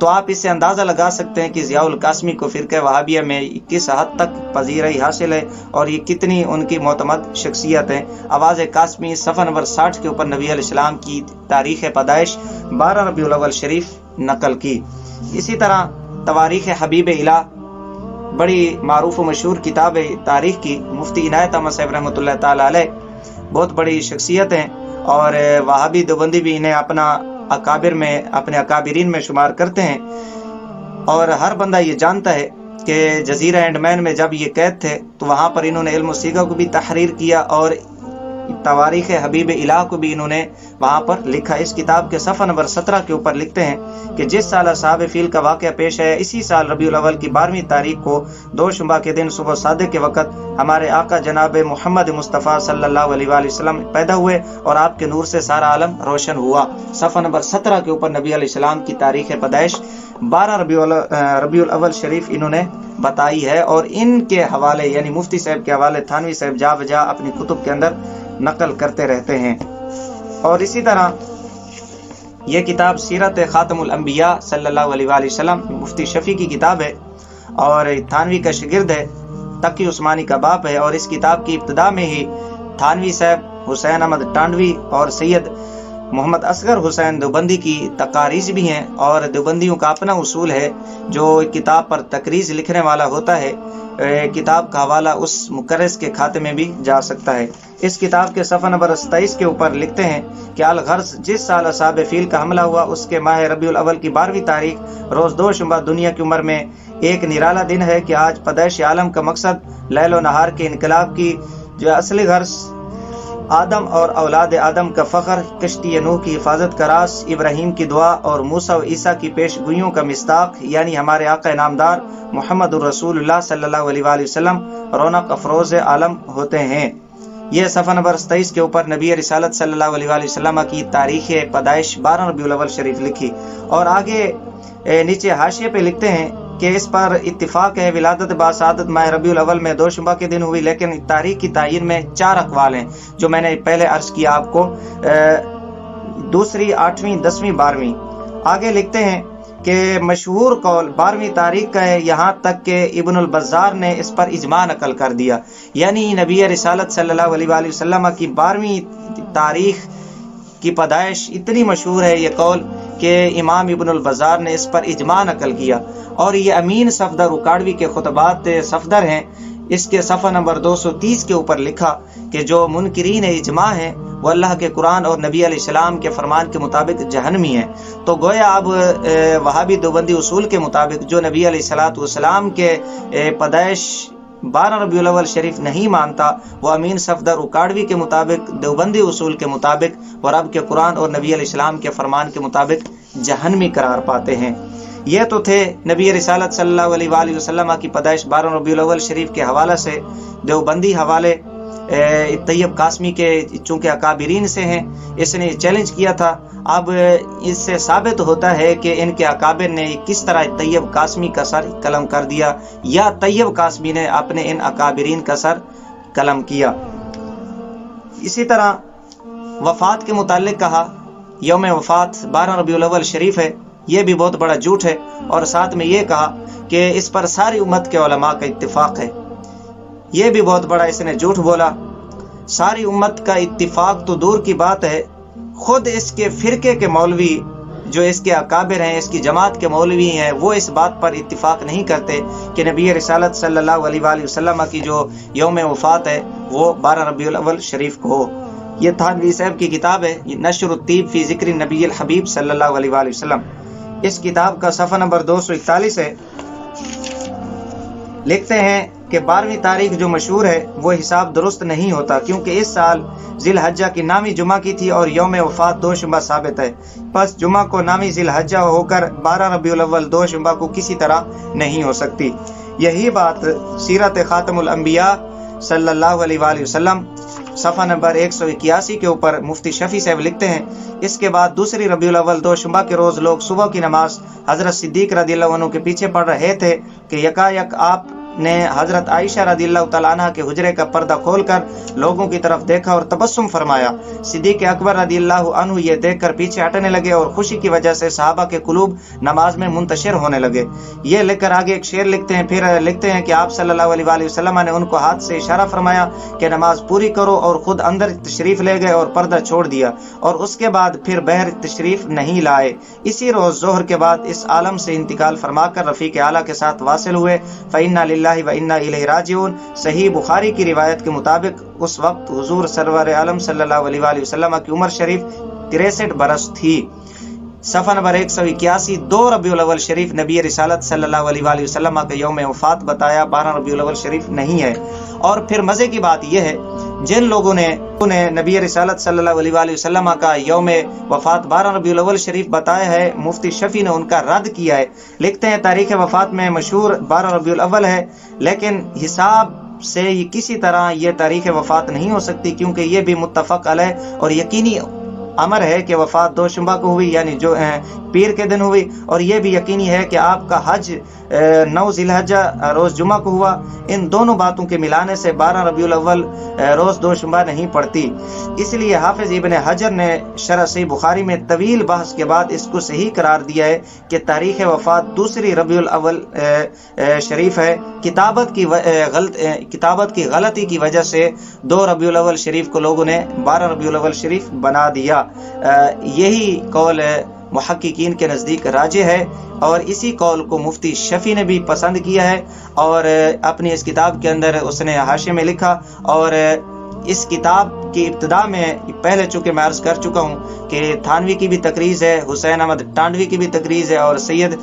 تو آپ اس سے اندازہ لگا سکتے ہیں کہ ضیاء القاسمی کو فرقہ وہابیہ میں کس حد تک پذیرائی حاصل ہے اور یہ کتنی ان کی معتمد شخصیت ہے۔ آواز قاسمی صفحہ نمبر 60 کے اوپر نبی علیہ السلام کی تاریخ پیدائش 12 ربیع الاول شریف نقل کی۔ اسی طرح تواریخ حبیب الہ بڑی معروف و مشہور کتاب ہے تاریخ کی، مفتی عنایت احمد صاحب رحمۃ اللہ تعالی علیہ بہت بڑی شخصیت ہیں، اور وہابی دیوبندی بھی انہیں اپنا اکابر میں، اپنے اکابرین میں شمار کرتے ہیں، اور ہر بندہ یہ جانتا ہے کہ جزیرہ انڈمان میں جب یہ قید تھے تو وہاں پر انہوں نے علم و سیغہ کو بھی تحریر کیا اور تواریخ حبیب الہ کو بھی انہوں نے وہاں پر لکھا۔ اس کتاب کے صفحہ نمبر 17 کے اوپر لکھتے ہیں کہ جس سال اصحاب فیل کا واقعہ پیش ہے، اسی سال ربیع الاول کی 12ویں تاریخ کو دوشنبہ کے دن صبح صادق کے وقت ہمارے آقا جناب محمد مصطفیٰ صلی اللہ علیہ وآلہ وسلم پیدا ہوئے اور آپ کے نور سے سارا عالم روشن ہوا۔ صفحہ نمبر 17 کے اوپر نبی علیہ السلام کی تاریخ پیدائش 12 ربیع الاول شریف انہوں نے بتائی ہے، اور ان کے حوالے یعنی مفتی صاحب کے حوالے تھانوی صاحب جا بجا اپنی کتب کے اندر نقل کرتے رہتے ہیں۔ اور اسی طرح یہ کتاب سیرت خاتم الانبیاء صلی اللہ علیہ وآلہ وسلم مفتی شفیع کی کتاب ہے، اور تھانوی کا شاگرد ہے، تقی عثمانی کا باپ ہے، اور اس کتاب کی ابتدا میں ہی تھانوی صاحب، حسین احمد ٹانڈوی اور سید محمد اصغر حسین دیوبندی کی تقاریض بھی ہیں، اور دیوبندیوں کا اپنا اصول ہے جو کتاب پر تقریض لکھنے والا ہوتا ہے کتاب کا حوالہ اس مکرس کے کھاتے میں بھی جا سکتا ہے۔ اس کتاب کے صفحہ نمبر 27 کے اوپر لکھتے ہیں کہ الغرض جس سال اصحاب فیل کا حملہ ہوا اس کے ماہ ربیع الاول کی 12ویں تاریخ روز دوشنبہ دنیا کی عمر میں ایک نرالا دن ہے کہ آج پیدائش عالم کا مقصد لیل و نہار کے انقلاب کی جو اصلی غرض آدم اور اولاد آدم کا فخر، کشتی نوح کی حفاظت کا راز، ابراہیم کی دعا اور موسیٰ و عیسیٰ کی پیش گوئیوں کا مصداق یعنی ہمارے آقا نامدار محمد الرسول اللہ صلی اللہ علیہ وآلہ وسلم رونق افروز عالم ہوتے ہیں۔ یہ صفحہ نمبر 27 کے اوپر نبی رسالت صلی اللہ علیہ وآلہ وسلم کی تاریخ پیدائش 12 ربیع الاول شریف لکھی، اور آگے نیچے حاشیے پہ لکھتے ہیں کہ اس پر اتفاق ہے ولادت باسعادت ماہ ربیع الاول میں دوشنبہ کے دن ہوئی، لیکن تاریخ کی تعین میں 4 اقوال ہیں جو میں نے پہلے عرض کیا آپ کو، دوسری، 8ویں، 10ویں، 12ویں۔ آگے لکھتے ہیں کہ مشہور قول 12ویں تاریخ کا ہے، یہاں تک کہ ابن البزار نے اس پر اجماع نقل کر دیا، یعنی نبی رسالت صلی اللہ علیہ وآلہ وسلم کی 12ویں تاریخ کی پیدائش اتنی مشہور ہے یہ قول کہ امام ابن البزار نے اس پر اجماع نقل کیا، اور یہ امین صفدر اکاڑوی کے خطبات صفدر ہیں، اس کے صفحہ نمبر 230 کے اوپر لکھا کہ جو منکرین اجماع ہیں وہ اللہ کے قرآن اور نبی علیہ السلام کے فرمان کے مطابق جہنمی ہیں۔ تو گویا اب وہابی دیوبندی اصول کے مطابق جو نبی علیہ السلام کے پیدائش 12 ربیع الاول شریف نہیں مانتا، وہ امین صفدر اکاڑوی کے مطابق، دیوبندی اصول کے مطابق اور رب کے قرآن اور نبی علیہ السلام کے فرمان کے مطابق جہنمی قرار پاتے ہیں۔ یہ تو تھے نبی رسالت صلی اللہ علیہ وآلہ وسلم کی پیدائش 12 ربیع الاول شریف کے حوالے سے۔ دیوبندی حوالے طیب قاسمی کے چونکہ اکابرین سے ہیں، اس نے چیلنج کیا تھا، اب اس سے ثابت ہوتا ہے کہ ان کے اکابر نے کس طرح طیب قاسمی کا سر قلم کر دیا، یا طیب قاسمی نے اپنے ان اکابرین کا سر قلم کیا۔ اسی طرح وفات کے متعلق کہا یوم وفات 12 ربیع الاول شریف ہے، یہ بھی بہت بڑا جھوٹ ہے، اور ساتھ میں یہ کہا کہ اس پر ساری امت کے علماء کا اتفاق ہے، یہ بھی بہت بڑا اس نے جھوٹ بولا۔ ساری امت کا اتفاق تو دور کی بات ہے، خود اس کے فرقے کے مولوی جو اس کے اکابر ہیں، اس کی جماعت کے مولوی ہیں، وہ اس بات پر اتفاق نہیں کرتے کہ نبی رسالت صلی اللہ علیہ وآلہ وسلم کی جو یوم وفات ہے وہ 12 ربیع الاول شریف کو ہو۔ یہ تھانوی صاحب کی کتاب ہے نشر الطیب فی ذکر نبی الحبیب صلی اللہ علیہ وآلہ وسلم، اس کتاب کا صفحہ نمبر 241 ہے۔ لکھتے ہیں کہ 12ویں تاریخ جو مشہور ہے وہ حساب درست نہیں ہوتا، کیونکہ اس سال ذی الحجہ کی نامی جمعہ کی تھی اور یوم وفات دوشنبہ ثابت ہے، پس جمعہ کو نامی ذی الحجہ ہو کر 12 ربیع الاول دوشنبہ کو کسی طرح نہیں ہو سکتی۔ یہی بات سیرت خاتم الانبیاء صلی اللہ علیہ وآلہ وسلم صفحہ نمبر 181 کے اوپر مفتی شفیع صاحب لکھتے ہیں، اس کے بعد دوسری ربیع الاول دوشنبہ کے روز لوگ صبح کی نماز حضرت صدیق رضی اللہ عنہ کے پیچھے پڑھ رہے تھے کہ یکایک آپ نے حضرت عائشہ رضی اللہ تعالیٰ عنہ کے حجرے کا پردہ کھول کر لوگوں کی طرف دیکھا اور تبسم فرمایا۔ صدیق اکبر رضی اللہ عنہ یہ دیکھ کر پیچھے ہٹنے لگے اور خوشی کی وجہ سے صحابہ کے قلوب نماز میں منتشر ہونے لگے۔ یہ لکھ کر آگے ایک شعر لکھتے ہیں، پھر لکھتے ہیں کہ آپ صلی اللہ علیہ وآلہ وسلم نے ان کو ہاتھ سے اشارہ فرمایا کہ نماز پوری کرو، اور خود اندر تشریف لے گئے اور پردہ چھوڑ دیا، اور اس کے بعد پھر بہر تشریف نہیں لائے۔ اسی روز ظہر کے بعد اس عالم سے انتقال فرما کر رفیق اعلیٰ کے ساتھ واصل ہوئے۔ فَإِنَّا لِلَّهِ وَإِنَّا إِلَيْهِ راجعون۔ صحیح بخاری کی روایت کے مطابق اس وقت حضور سرور عالم صلی اللہ علیہ وآلہ وسلم کی عمر شریف 63 برس تھی۔ صفحہ نمبر 181، 2 ربیع الاول شریف نبی رسالت صلی اللہ علیہ وآلہ وسلم کا یوم وفات بتایا، 12 ربیع الاول شریف نہیں ہے۔ اور پھر مزے کی بات یہ ہے، جن لوگوں نے نبی رسالت صلی اللہ علیہ وآلہ وسلم کا یوم وفات 12 ربیع الاول شریف بتایا ہے، مفتی شفیع نے ان کا رد کیا ہے۔ لکھتے ہیں تاریخ وفات میں مشہور 12 ربیع الاول ہے، لیکن حساب سے کسی طرح یہ تاریخ وفات نہیں ہو سکتی، کیونکہ یہ بھی متفق علیہ اور یقینی امر ہے کہ وفات دوشنبہ کو ہوئی، یعنی جو پیر کے دن ہوئی، اور یہ بھی یقینی ہے کہ آپ کا حج 9 ذی الحجہ روز جمعہ کو ہوا۔ ان دونوں باتوں کے ملانے سے 12 ربیع الاول روز دوشنبہ نہیں پڑتی۔ اس لیے حافظ ابن حجر نے شرح صحیح بخاری میں طویل بحث کے بعد اس کو صحیح قرار دیا ہے کہ تاریخ وفات 2 ربیع الاول شریف ہے۔ کتابت کی غلطی کی وجہ سے 2 ربیع الاول شریف کو لوگوں نے 12 ربیع الاول شریف بنا دیا۔ یہی قول محققین کے نزدیک راجح ہے، اور اسی قول کو مفتی شفیع نے بھی پسند کیا ہے، اور اپنی اس کتاب کے اندر اس نے حاشیے میں لکھا۔ اور اس کتاب کی ابتدا میں پہلے چونکہ میں عرض کر چکا ہوں کہ تھانوی کی بھی تقریز ہے، حسین احمد ٹانڈوی کی بھی تقریز ہے، اور سید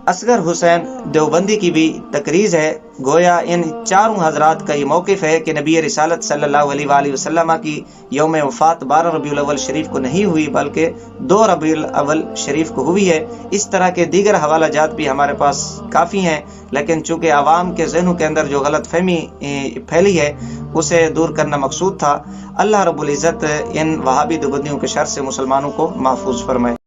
اصغر حسین دیوبندی کی بھی تقریز ہے۔ گویا ان چاروں حضرات کا یہ موقف ہے کہ نبی رسالت صلی اللہ علیہ وآلہ وسلم کی یوم وفات 12 ربیع الاول شریف کو نہیں ہوئی، بلکہ 2 ربیع الاول شریف کو ہوئی ہے۔ اس طرح کے دیگر حوالہ جات بھی ہمارے پاس کافی ہیں، لیکن چونکہ عوام کے ذہنوں کے اندر جو غلط فہمی پھیلی ہے اسے دور کرنا مقصود تھا۔ اللہ رب العزت ان وہابی دیوبندیوں کے شر سے مسلمانوں کو محفوظ فرمائے۔